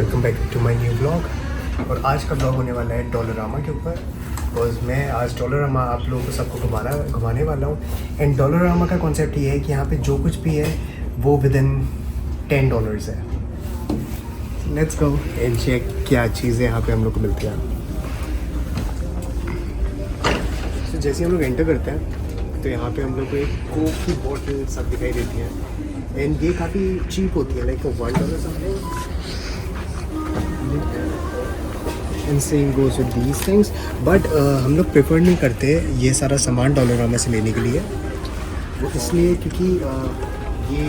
Welcome back to my new blog. और आज का ब्लॉग होने वाला है डॉलरामा के ऊपर। बिकॉज मैं आज डॉलरामा आप लोगों को सबको घुमाने वाला हूँ। एंड डॉलरामा का कॉन्सेप्ट ये है कि यहाँ पे जो कुछ भी है वो विद इन $10 है। लेट्स गो एंड चेक क्या चीज़ें यहाँ पे हम लोग को मिलती हैं। तो जैसे हम लोग एंटर करते हैं तो यहाँ पे हम लोग को एक कोक की बॉटल सब दिखाई देती है। एंड ये काफ़ी चीप होती है, like $1 something. And same goes with these things. But हम लोग प्रेफर नहीं करते ये सारा सामान डॉलरामा से लेने के लिए। वो इसलिए क्योंकि ये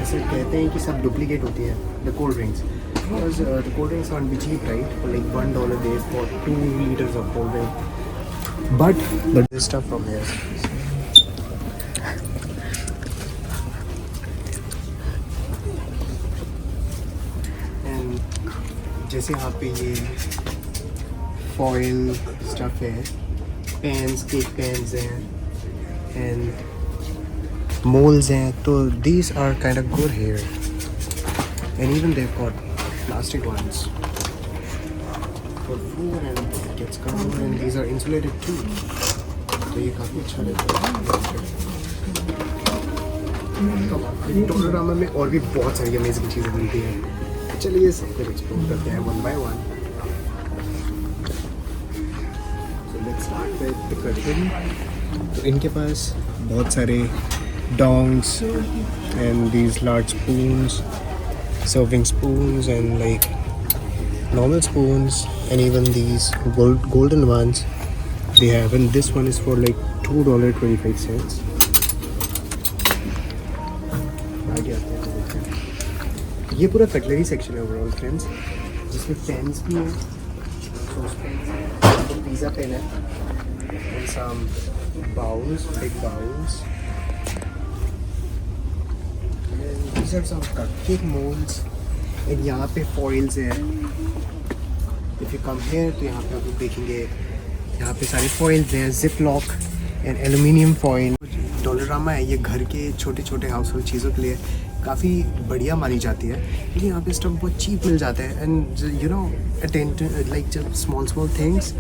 ऐसे कहते हैं कि सब डुप्लीकेट होती है the cold drinks. Because the cold drinks are be cheap right, like $1 they for 2 liters of cold drink. But this stuff from here. जैसे यहाँ पे ये फॉइल स्टफ है, पेन्स, केक पेन्स हैं एंड मोल्स हैं, तो these are kind of good here. And even they've got plastic ones for food and it gets covered and these are insulated too. तो ये काफ़ी अच्छा रहता है। डॉलरामा में और भी बहुत सारी अमेजिंग चीज़ें मिलती हैं। चलिए सब कुछ एक्सप्लोर करते हैं one by one. So let's start with the curtain. तो इनके पास बहुत सारे dongs and these large spoons, serving spoons and like normal spoons, and even these golden ones they have, and this one is for like $2.25. ये पूरा cutlery section है overall friends, जिसमें pans भी हैं, पिज़्ज़ा पेन है and some bowls, big bowls, and these are some cupcake moulds. And यहाँ पे foils हैं। इफ़ यू कम हियर तो यहाँ पे आप लोग देखेंगे यहाँ पे सारी फॉइल्स हैं, zip lock and aluminium foil. Dollarama है ये घर के छोटे छोटे हाउस होल्ड चीज़ों के लिए काफ़ी बढ़िया मानी जाती है, क्योंकि यहाँ पे स्टफ बहुत चीप मिल जाता है। And you know attend like जब small things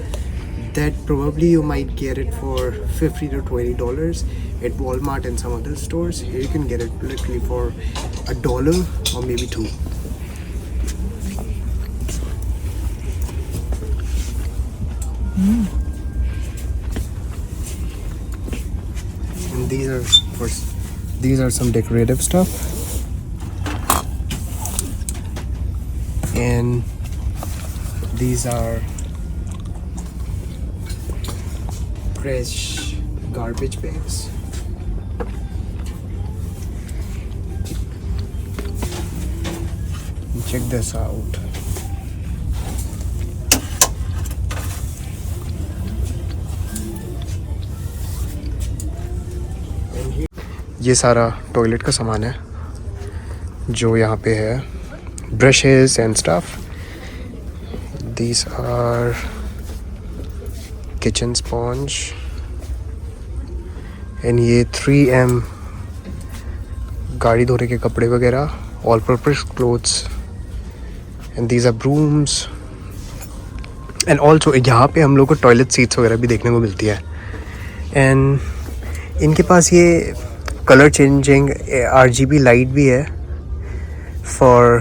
that probably you might get it for $50 to $20 at Walmart and some other stores. Here you can get it literally for $1 or maybe $2. And these are some decorative stuff. And these are fresh garbage bags. Check this out. ये सारा toilet का सामान है जो यहाँ पे है, brushes and stuff. These are kitchen sponge and ये 3M गाड़ी धोने के कपड़े वगैरह, all purpose clothes, and these are brooms and also यहाँ पे हम लोग को टॉयलेट सीट्स वगैरह भी देखने को मिलती है। and इनके पास ये कलर चेंजिंग RGB लाइट भी है for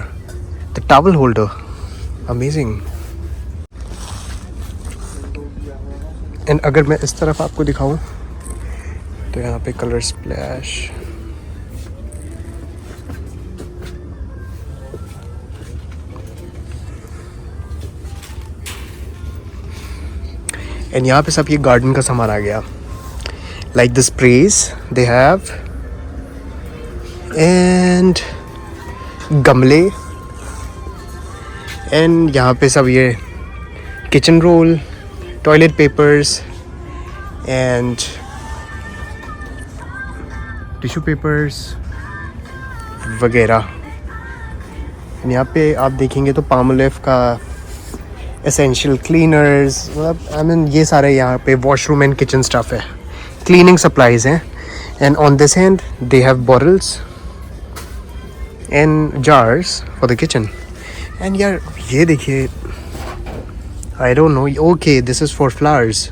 the towel holder. Amazing. And अगर मैं इस तरफ आपको दिखाऊं तो यहाँ पे कलर स्प्लैश, एंड यहाँ पे सब ये गार्डन का सामान आ गया, like the sprays they have and गमले। एंड यहाँ पे सब ये kitchen roll, toilet papers and tissue papers वगैरह। यहाँ पे आप देखेंगे तो पामोलिव का एसेंशियल क्लीनर्स, मतलब आई मीन ये सारे यहाँ पे वॉशरूम एंड किचन स्टफ है, क्लीनिंग सप्लाईज हैं। And on this hand they have bottles and jars for the kitchen. And यार ये देखिए, आई don't no, okay this is for flowers.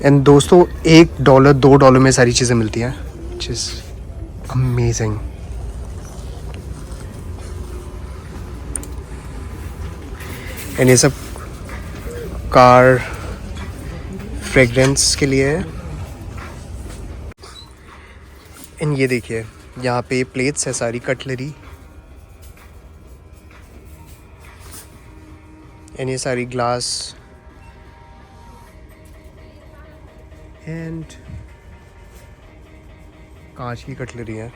And दोस्तों $1 $2 में सारी चीज़ें मिलती हैं, विच इज़ अमेजिंग। एंड ये सब कार फ्रेगरेंस के लिए है। एंड ये देखिए यहाँ पे प्लेट्स है सारी, कटलरी, एंड ये सारी ग्लास एंड कांच की कटलरी है।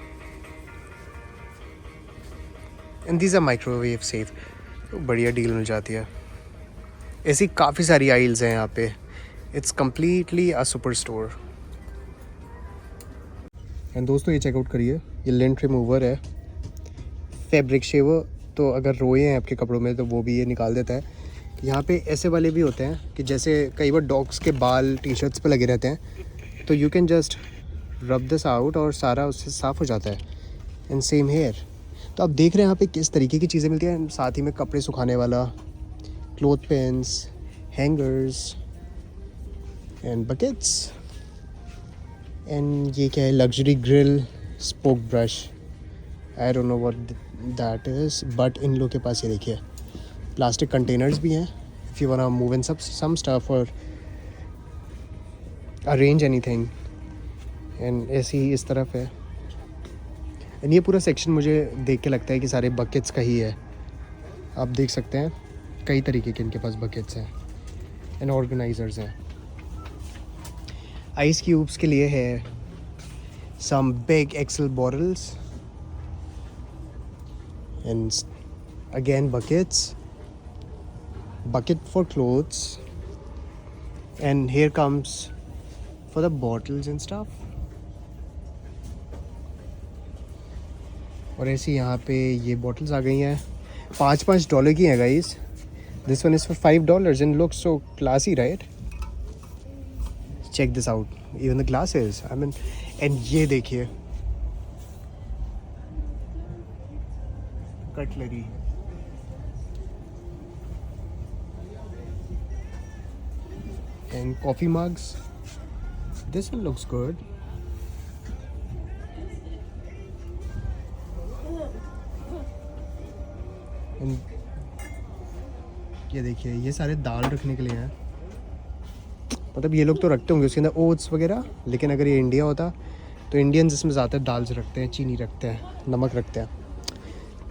And these are microwave safe, तो बढ़िया डील मिल जाती है। ऐसी काफ़ी सारी आइल्स हैं यहाँ पे, it's completely a super store. And दोस्तों ये चेकआउट करिए, ये लेंट रिमूवर है, फैब्रिक शेवर, तो अगर रोए हैं आपके कपड़ों में तो वो भी ये निकाल देता है। यहाँ पे ऐसे वाले भी होते हैं कि जैसे कई बार डॉग्स के बाल टी शर्ट्स पे लगे रहते हैं, तो you can just rub this out और सारा उससे साफ़ हो जाता है। And same here. तो आप देख रहे हैं यहाँ पे किस तरीके की चीज़ें मिलती हैं, साथ ही में कपड़े सुखाने वाला, cloth pins, hangers and buckets. And ये क्या है, luxury grill, spoke brush, I don't know what that is, but इन लोग के पास ये देखिए प्लास्टिक कंटेनर्स भी हैं, if you want move in some stuff और अरेंज एनीथिंग। एंड ऐसी ही इस तरफ है। एंड ये पूरा सेक्शन मुझे देख के लगता है कि सारे बकेट्स का ही है। आप देख सकते हैं कई तरीके के इनके पास बकेट्स हैं एंड ऑर्गेनाइजर्स हैं। आइस क्यूब्स के लिए है, some big XL bottles and again buckets, bucket for clothes, and here comes for the bottles and stuff. और ऐसी यहाँ पे ये बॉटल्स आ गई हैं, $5 की हैं guys. This one is for $5 and looks so classy, right? Check this out, even the glasses, I mean, and ये देखिए cutlery, and coffee mugs. This one looks good. And ये देखिए ये सारे दाल रखने के लिए हैं, मतलब ये लोग तो रखते होंगे उसके अंदर ओट्स वगैरह, लेकिन अगर ये इंडिया होता तो इंडियंस इसमें ज़्यादातर दाल रखते हैं, चीनी रखते हैं, नमक रखते हैं।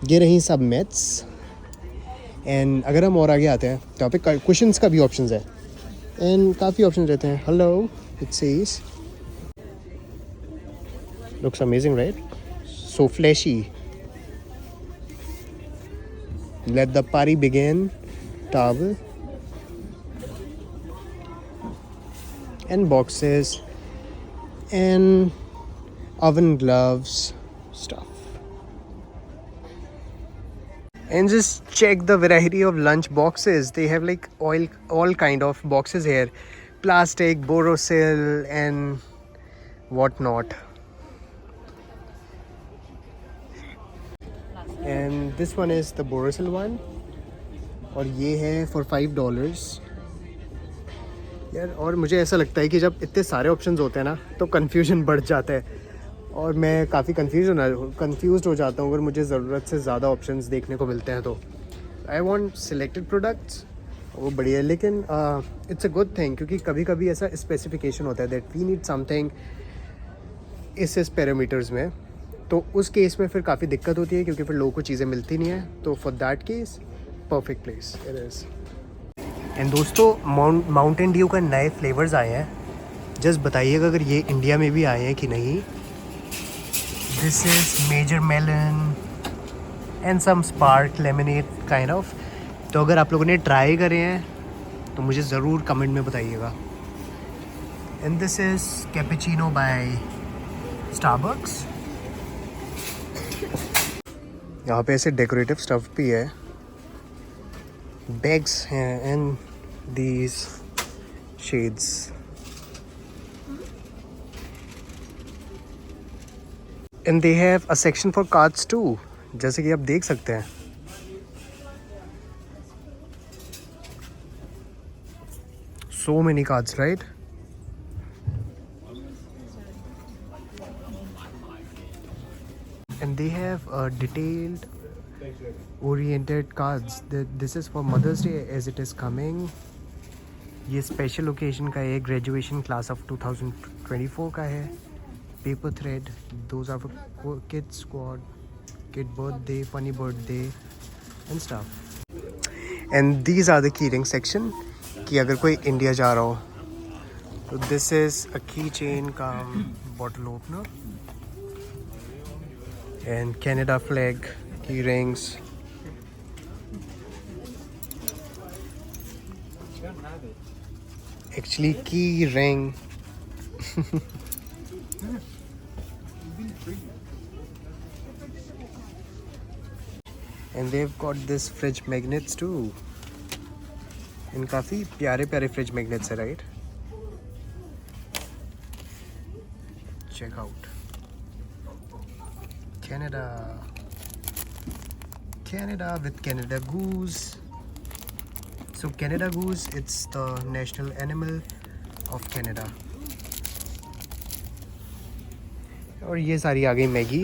ये रही सब मेट्स। एंड अगर हम और आगे आते हैं तो यहाँ पे कुशन्स का भी ऑप्शंस है एंड काफ़ी ऑप्शन रहते हैं। Hello, it says looks amazing, right? So flashy. Let the party begin, towel and boxes and oven gloves stuff. And just check the variety of lunch boxes. They have like all kind of boxes here, plastic, Borosil and whatnot. And this one is the Borosil one, और ये है for $5 यार। और मुझे ऐसा लगता है कि जब इतने सारे ऑप्शंस होते हैं ना तो कन्फ्यूजन बढ़ जाता है, और मैं काफ़ी कंफ्यूज हो जाता हूँ अगर मुझे ज़रूरत से ज़्यादा ऑप्शंस देखने को मिलते हैं। तो आई वांट सिलेक्टेड प्रोडक्ट्स, वो बढ़िया है, लेकिन इट्स अ गुड थिंग, क्योंकि कभी कभी ऐसा स्पेसिफिकेशन होता है दैट वी नीड समथिंग इस पैरामीटर्स में, तो उस केस में फिर काफ़ी दिक्कत होती है क्योंकि फिर लोगों को चीज़ें मिलती नहीं है। तो for that case perfect place it is. And दोस्तों माउंटेन ड्यू का नए फ्लेवर्स आए हैं, जस्ट बताइएगा अगर ये इंडिया में भी आए हैं कि नहीं। This is major melon and some spark lemonade kind of. तो अगर आप लोगों ने ट्राई करे हैं तो मुझे ज़रूर कमेंट में बताइएगा। And this is cappuccino by Starbucks. यहाँ पे ऐसे डेकोरेटिव स्टफ भी है, बैग्स हैं and these shades. And they have a section for cards too, जैसे कि आप देख सकते हैं. So many cards, right? And they have detailed oriented cards. This is for Mother's Day as it is coming. ये special occasion का है, graduation class of 2024 का है. Paper thread, those are for kids squad, kid birthday, funny birthday and stuff. And these are the key ring section, कि अगर कोई India जा रहा हो तो दिस इज अ की चेन का bottle opener and Canada flag की rings. Actually key ring. And they've got this fridge magnets too. इन काफ़ी प्यारे प्यारे फ्रिज मैग्नेट्स है, right? Check out Canada. Canada with Canada Goose. So Canada Goose, it's the national animal of Canada. और ये सारी आ गई मैगी.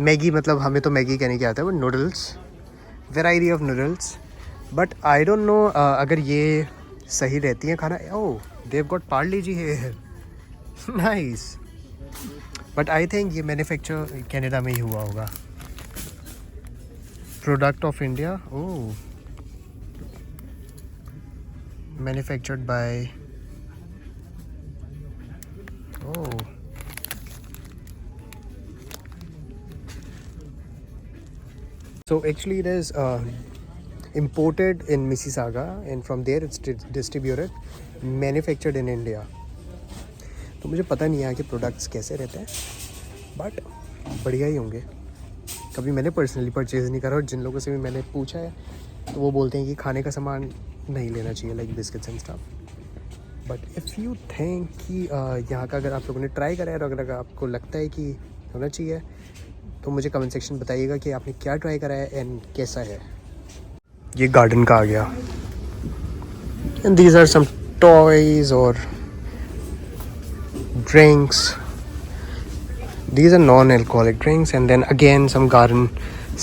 मैगी मतलब हमें तो मैगी कहने क्या आता है, वो noodles, variety of noodles. But I don't know अगर ये सही रहती हैं खाना. Oh, they have got Parle G here. Nice. But I think ये मैन्युफैक्चर कनाडा में ही हुआ होगा. Product of India. Oh, manufactured by so actually it is imported in Mississauga and from there it's distributed, manufactured in India. तो मुझे पता नहीं है कि प्रोडक्ट्स कैसे रहते हैं, बट बढ़िया ही होंगे. कभी मैंने पर्सनली परचेज़ नहीं करा और जिन लोगों से भी मैंने पूछा है तो वो बोलते हैं कि खाने का सामान नहीं लेना चाहिए, like biscuits and stuff. But if you think कि यहाँ का अगर आप लोगों ने ट्राई करा है और अगर आपको लगता है कि होना चाहिए तो मुझे कमेंट सेक्शन बताइएगा कि आपने क्या ट्राई करा है एंड कैसा है. ये गार्डन का आ गया. And these are some toys और drinks. These are non-alcoholic drinks and then again some garden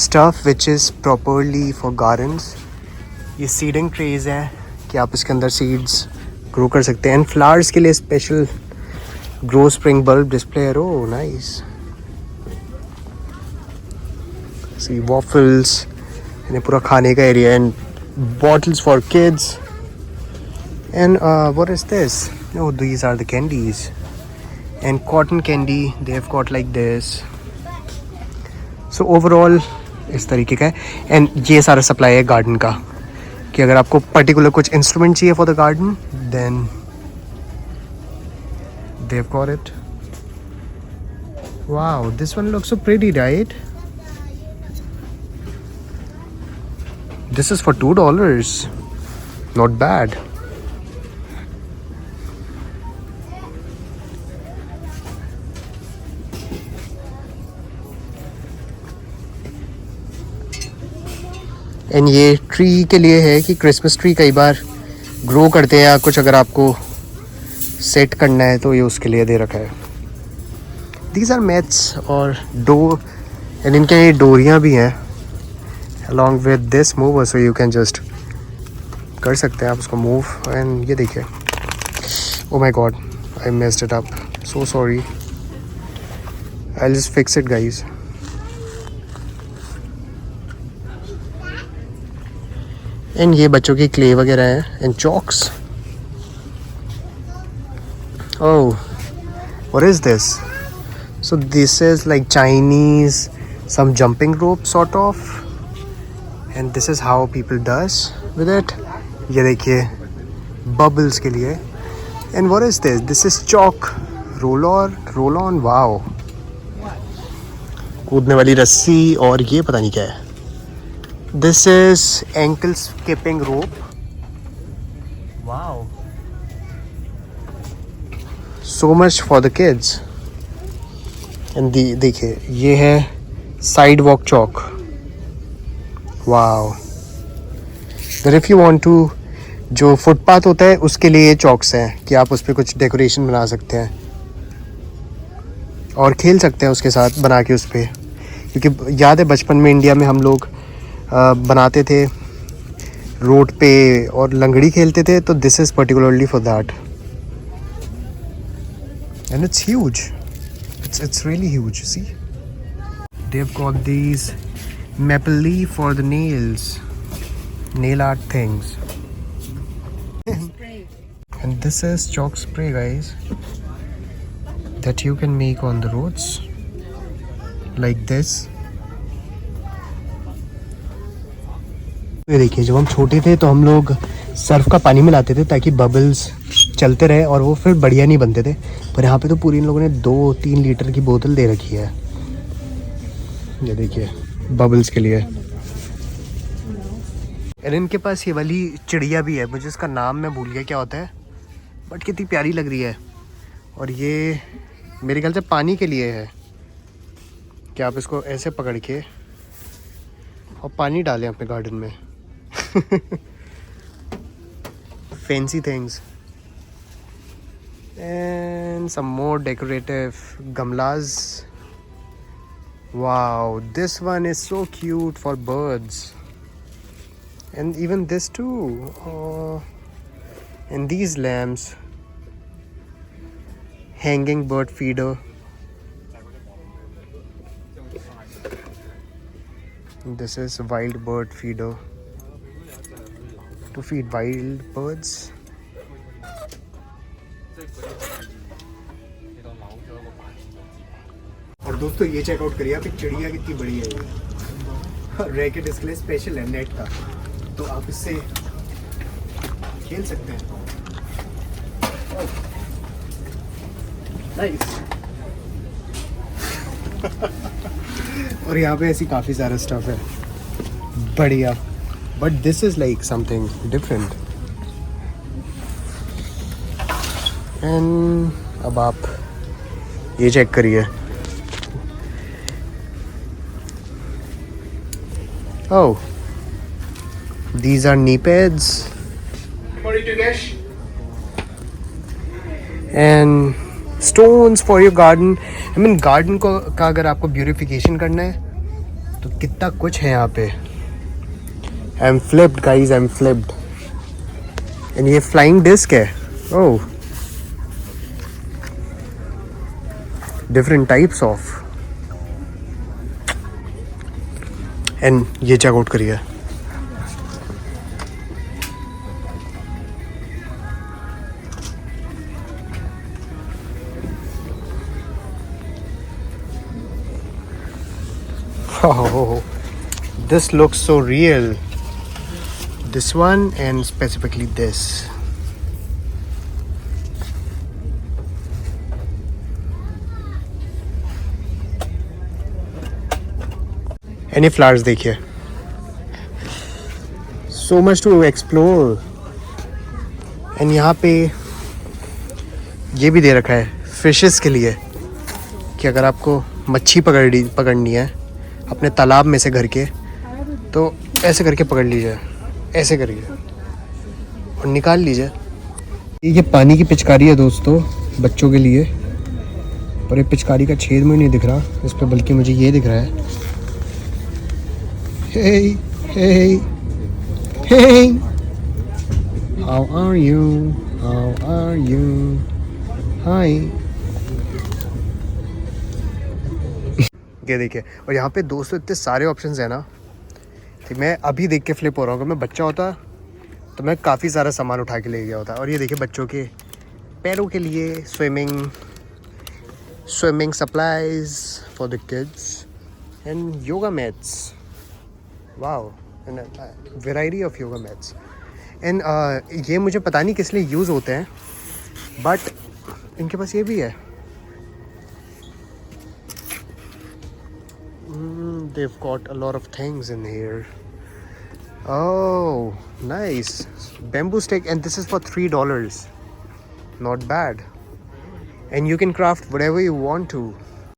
stuff which is properly for gardens. ये सीडिंग ट्रेज हैं कि आप इसके अंदर सीड्स ग्रो कर सकते हैं. एंड फ्लावर्स के लिए special grow spring bulb display. Oh nice. See waffles, इन्हें पूरा खाने का area. And bottles for kids. And what is this? Oh, these are the candies. And cotton candy they have got like this. So overall इस तरीके का है. And ये सारा सप्लाई है गार्डन का, कि अगर आपको पर्टिकुलर कुछ इंस्ट्रूमेंट चाहिए for the garden then they have got it. Wow, this one looks so pretty, right? This is for $2. Not bad. And ये ट्री के लिए है कि क्रिसमस ट्री कई बार ग्रो करते हैं या कुछ अगर आपको सेट करना है तो ये उसके लिए दे रखा है. दीज आर मैट्स और डोर. एंड इनके ये डोरियाँ भी हैं along with this mover, so you can just कर सकते हैं आप उसको मूव. एंड ये देखिए, oh my god, I messed it up, so sorry. I will just fix it guys. And ये बच्चों की क्ले वगैरह है and chalks. Oh, what is this? So this is like Chinese some jumping rope sort of. And this is how people does with it. ये देखिए, bubbles के लिए. And what is this? This is chalk roll on. Wow, कूदने वाली रस्सी. और ये पता नहीं क्या है. This is ankle skipping rope. Wow. So much for the kids. And देखिए ये है sidewalk chalk. Wow. There if you want to, जो फुटपाथ होता है उसके लिए ये चौक्स हैं कि आप उस पर कुछ डेकोरेशन बना सकते हैं और खेल सकते हैं उसके साथ बना के उस पर. क्योंकि याद है बचपन में इंडिया में हम लोग बनाते थे रोड पे और लंगड़ी खेलते थे, तो this is particularly for that. And it's huge, it's really huge. See, they've got these maple leaf for the nails, nail art things. And this is chalk spray, guys, that you can make on the roads like this. ये देखिए, जब हम छोटे थे तो हम लोग Surf का पानी मिलाते थे ताकि बबल्स चलते रहे और वो फिर बढ़िया नहीं बनते थे. पर यहाँ पे तो पूरी इन लोगों ने 2-3 लीटर की बोतल दे रखी है. ये देखिए बबल्स के लिए. और इनके पास ये वाली चिड़िया भी है, मुझे इसका नाम मैं भूल गया क्या होता है, बट कितनी प्यारी लग रही है. और ये मेरे ख्याल से पानी के लिए है कि आप इसको ऐसे पकड़ के और पानी डालें अपने गार्डन में. Fancy things. And some more decorative gamlas. Wow, this one is so cute for birds. And even this too. Oh. And these lamps. Hanging bird feeder. This is wild bird feeder to feed wild birds. और दोस्तों ये checkout करिए आप, एक चिड़िया कितनी बड़ी है ये. रैकेट इसके लिए स्पेशल है नेट का, तो आप इससे खेल सकते हैं. नाइस. और यहाँ पे ऐसी काफ़ी सारा स्टफ है बढ़िया, but this is like something different. And अब आप ये चेक करिए. Oh, these are knee pads. And stones for your garden. I mean garden को का अगर आपको ब्यूटिफिकेशन करना है तो कितना कुछ है यहाँ पे. I'm flipped guys, I'm flipped. And ये flying disc है. Oh, different types of. And ये चेकआउट करिए. Oh, this looks so real. This one and specifically this. Any flowers देखिए. So much to explore. And यहाँ पे ये भी दे रखा है फिशेस के लिए कि अगर आपको मच्छी पकड़नी है अपने तालाब में से घर के, तो ऐसे करके पकड़ लीजिए, ऐसे करिए और निकाल लीजिए. ये पानी की पिचकारी है दोस्तों बच्चों के लिए, पर ये पिचकारी का छेद मुझे नहीं दिख रहा इस पर, बल्कि मुझे ये दिख रहा है. Hey, hey, hey. How are you? How are you? Hi. ये देखिए. और यहाँ पे दोस्तों इतने सारे ऑप्शंस हैं ना कि मैं अभी देख के फ्लिप हो रहा हूँ. अगर मैं बच्चा होता तो मैं काफ़ी सारा सामान उठा के ले गया होता. और ये देखिए बच्चों के पैरों के लिए swimming supplies for the kids and yoga mats. Wow, variety of yoga mats. And ये मुझे पता नहीं किस लिए यूज़ होते हैं, बट इनके पास ये भी है. They've got a lot of things in here. Oh, nice. Bamboo stick, and this is for $3. Not bad. And you can craft whatever you want to.